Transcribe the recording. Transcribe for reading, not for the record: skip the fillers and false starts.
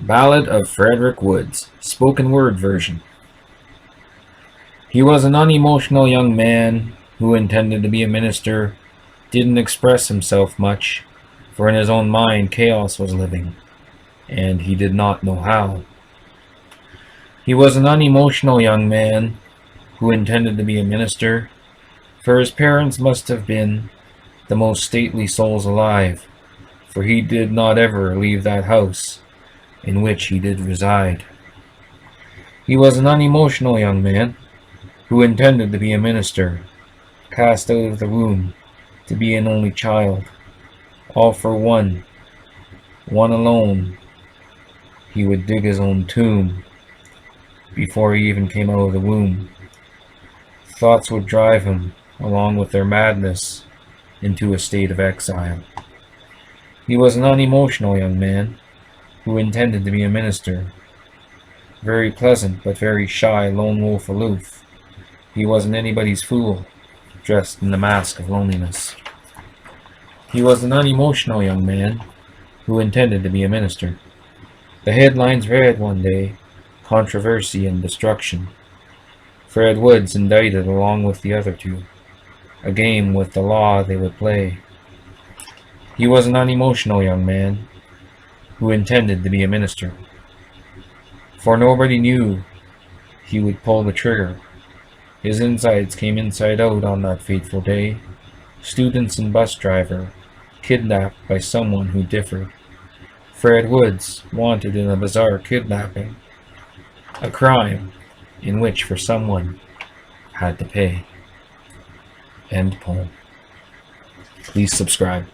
Ballad of Frederick Woods, spoken word version. He was an unemotional young man who intended to be a minister, didn't express himself much, for in his own mind chaos was living, and he did not know how. He was an unemotional young man who intended to be a minister, for his parents must have been the most stately souls alive, for he did not ever leave that house in which he did reside. He was an unemotional young man who intended to be a minister, cast out of the womb to be an only child, all for one alone. He would dig his own tomb before he even came out of the womb. Thoughts would drive him, along with their madness, into a state of exile. He was an unemotional young man who intended to be a minister, very pleasant but very shy, lone wolf aloof. He wasn't anybody's fool, dressed in the mask of loneliness. He was an unemotional young man who intended to be a minister. The headlines read one day, "Controversy and Destruction. Fred Woods indicted along with the other two. A game with the law they would play." He was an unemotional young man who intended to be a minister, for nobody knew he would pull the trigger. His insides came inside out on that fateful day. Students and bus driver kidnapped by someone who differed. Fred Woods wanted in a bizarre kidnapping, a crime in which for someone had to pay. End poem. Please subscribe.